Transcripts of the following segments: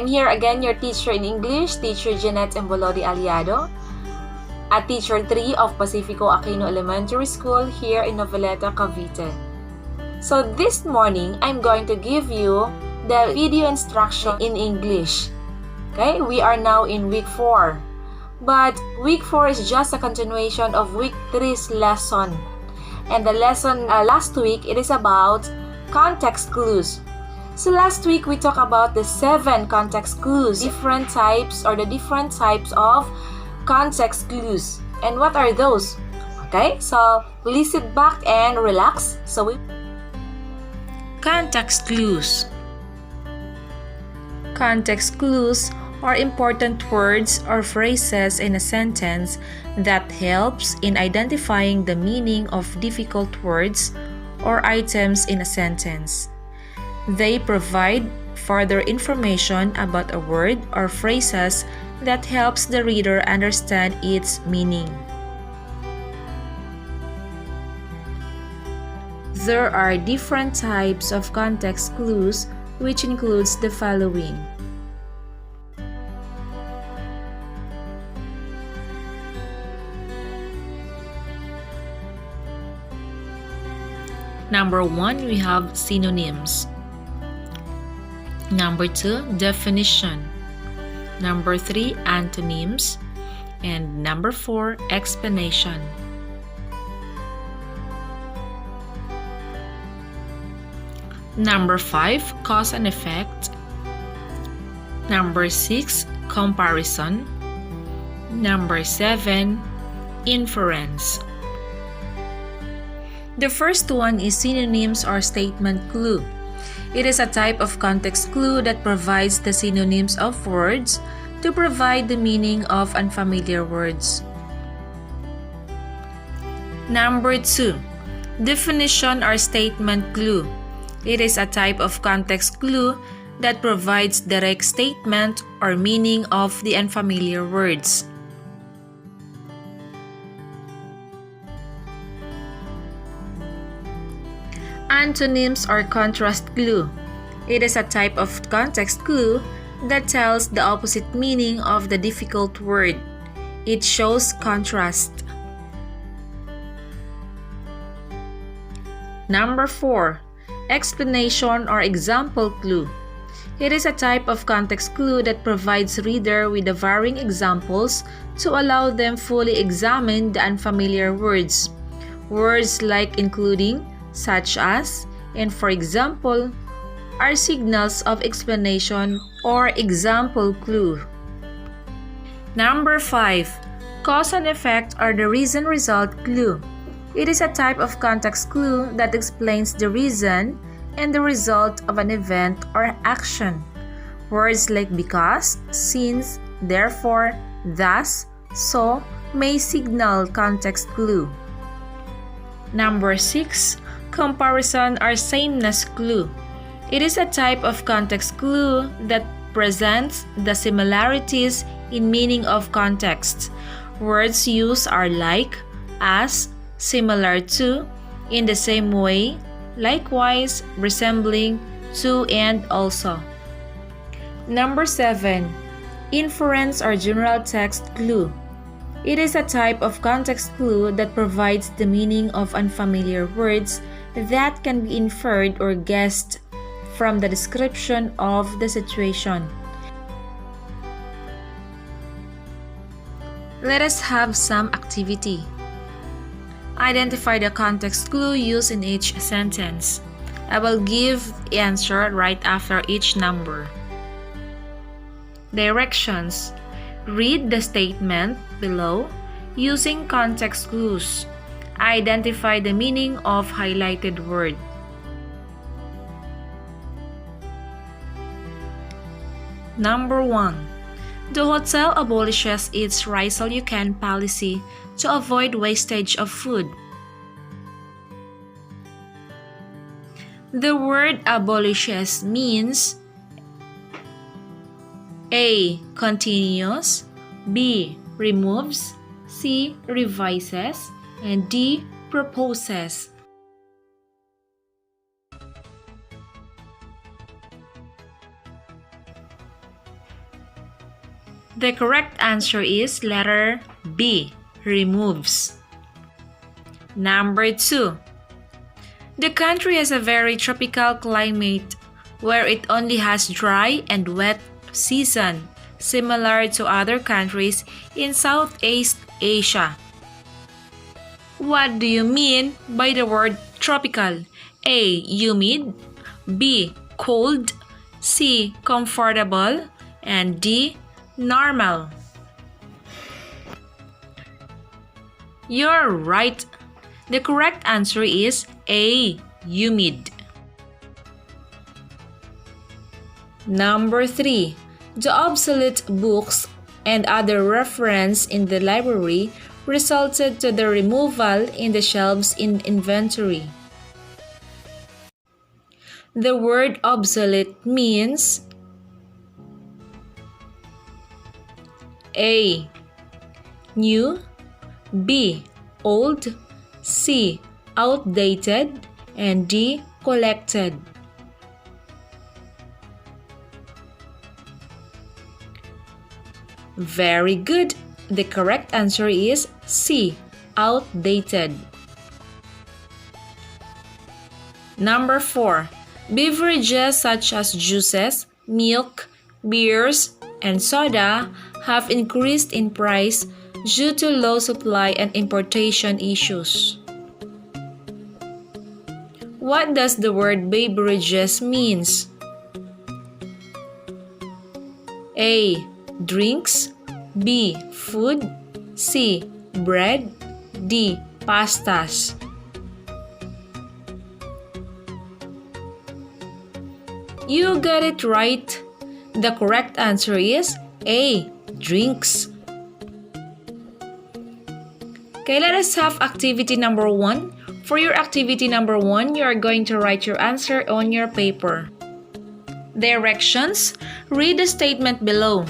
I'm here again, your teacher in English, Teacher Jeanette Embolodi Aliado, at Teacher 3 of Pacifico Aquino Elementary School here in Noveleta, Cavite. So this morning, I'm going to give you the video instruction in English. Okay, we are now in week 4. But week 4 is just a continuation of week 3's lesson. And the lesson last week, it is about context clues. So last week, we talked about the 7 context clues, the different types of context clues. And what are those? Okay, so please sit back and relax. Context clues. Context clues are important words or phrases in a sentence that helps in identifying the meaning of difficult words or items in a sentence. They provide further information about a word or phrases that helps the reader understand its meaning. There are different types of context clues, which includes the following. Number 1, we have synonyms. Number 2, definition. Number 3, antonyms. And number 4, explanation. Number 5, cause and effect. Number 6, comparison. Number 7, inference. The first one is synonyms or statement clue. It is a type of context clue that provides the synonyms of words to provide the meaning of unfamiliar words. Number 2, definition or statement clue. It is a type of context clue that provides direct statement or meaning of the unfamiliar words. Antonyms or contrast clue. It is a type of context clue that tells the opposite meaning of the difficult word. It shows contrast. Number 4, explanation or example clue. It is a type of context clue that provides reader with the varying examples to allow them fully examine the unfamiliar words. Words like including, such as, and for example, are signals of explanation or example clue. Number 5, cause and effect or the reason-result clue. It is a type of context clue that explains the reason and the result of an event or action. Words like because, since, therefore, thus, so may signal context clue. Number 6, comparison or sameness clue. It is a type of context clue that presents the similarities in meaning of context. Words used are like, as, similar to, in the same way, likewise, resembling, to, and also. Number 7, inference or general text clue. It is a type of context clue that provides the meaning of unfamiliar words that can be inferred or guessed from the description of the situation. Let us have some activity. Identify the context clue used in each sentence. I will give the answer right after each number. Directions. Read the statement below using context clues. Identify the meaning of highlighted word. Number 1. The hotel abolishes its rise all you can policy to avoid wastage of food. The word abolishes means A. Continues, B. Removes, C. Revises, and D. Proposes. The correct answer is letter B, removes. Number 2. The country has a very tropical climate where it only has dry and wet season, similar to other countries in Southeast Asia. What do you mean by the word tropical? A. Humid, B. Cold, C. Comfortable, and D. Normal. You're right. The correct answer is A. Humid. Number 3. The obsolete books and other reference in the library resulted to the removal in the shelves in inventory. The word obsolete means A. New, B. Old, C. Outdated, and D. Collected. Very good. The correct answer is C. Outdated. Number 4. Beverages such as juices, milk, beers, and soda have increased in price due to low supply and importation issues. What does the word beverages means? A. Drinks, B. Food, C. Bread, D. Pastas. You got it right. The correct answer is A. Drinks. Okay, let us have activity number 1. For your activity number 1, you are going to write your answer on your paper. Directions. Read the statement below.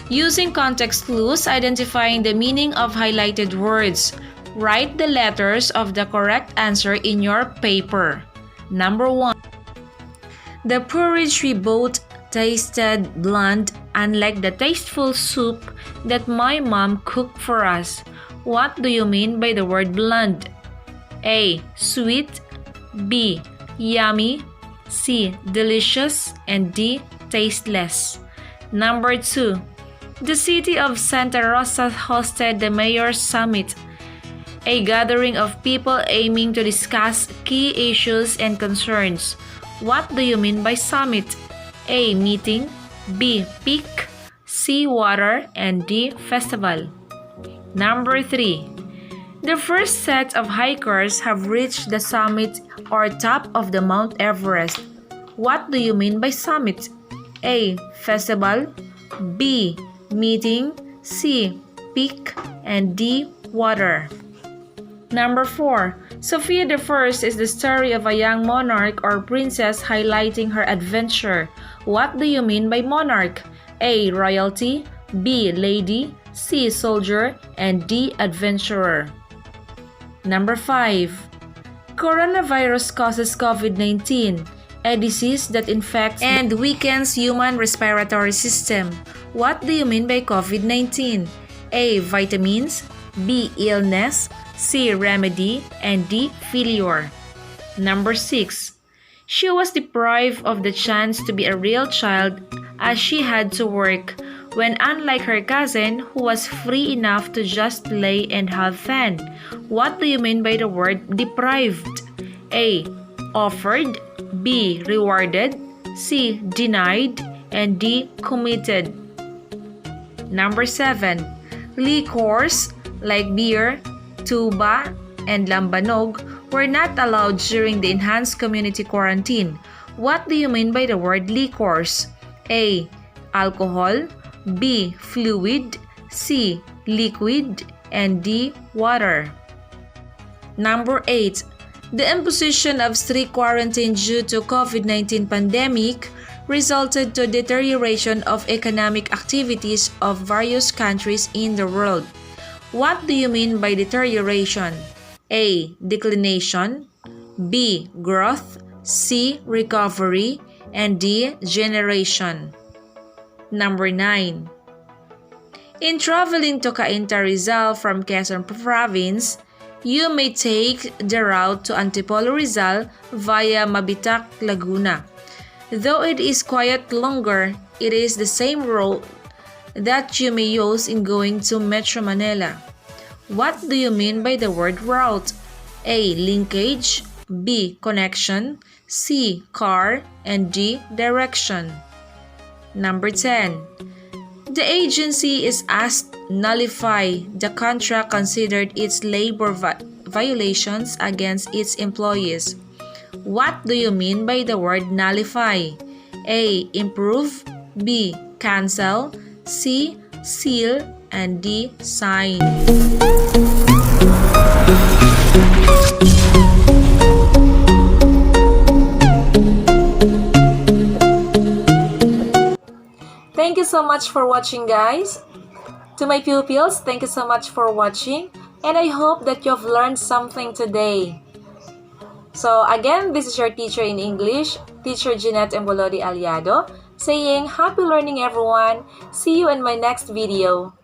Using context clues, identifying the meaning of highlighted words. Write the letters of the correct answer in your paper. Number 1. The porridge we bought tasted bland, unlike the tasteful soup that my mom cooked for us. What do you mean by the word bland? A. Sweet, B. Yummy, C. Delicious, and D. Tasteless. Number 2. The city of Santa Rosa hosted the Mayor's Summit, a gathering of people aiming to discuss key issues and concerns. What do you mean by summit? A. Meeting, B. Peak, C. Water, and D. Festival. Number 3. The first set of hikers have reached the summit or top of the Mount Everest. What do you mean by summit? A. Festival, B. Meeting, C. Peak, and D. Water. Number 4. Sophia I is the story of a young monarch or princess highlighting her adventure. What do you mean by monarch? A. Royalty, B. Lady, C. Soldier, and D. Adventurer. Number 5. Coronavirus causes COVID-19, a disease that infects and weakens human respiratory system. What do you mean by COVID-19? A. Vitamins, B. Illness, C. Remedy, and D. Failure. Number 6. She was deprived of the chance to be a real child as she had to work, when unlike her cousin who was free enough to just play and have fun. What do you mean by the word deprived? A. Offered, B. Rewarded, C. Denied, and D. Committed. Number 7. Liquors like beer, tuba, and lambanog were not allowed during the enhanced community quarantine. What do you mean by the word liquors? A. Alcohol, B. Fluid, C. Liquid, and D. Water. Number 8. The imposition of strict quarantine due to COVID-19 pandemic resulted to deterioration of economic activities of various countries in the world. What do you mean by deterioration? A. Declination, B. Growth, C. Recovery, and D. Generation. Number 9. In traveling to Cainta Rizal from Quezon Province, you may take the route to Antipolo Rizal via Mabitac, Laguna. Though it is quite longer, it is the same road that you may use in going to Metro Manila. What do you mean by the word route? A. Linkage, B. Connection, C. Car, and D. Direction. Number 10. The agency is asked to nullify the contract considered its labor violations against its employees. What do you mean by the word nullify? A. Improve, B. Cancel, C. Seal, and D. Sign. Thank you so much for watching, guys. To my pupils, thank you so much for watching, and I hope that you've learned something today. So again, this is your teacher in English, Teacher Jeanette Embolodi Aliado, saying happy learning everyone. See you in my next video.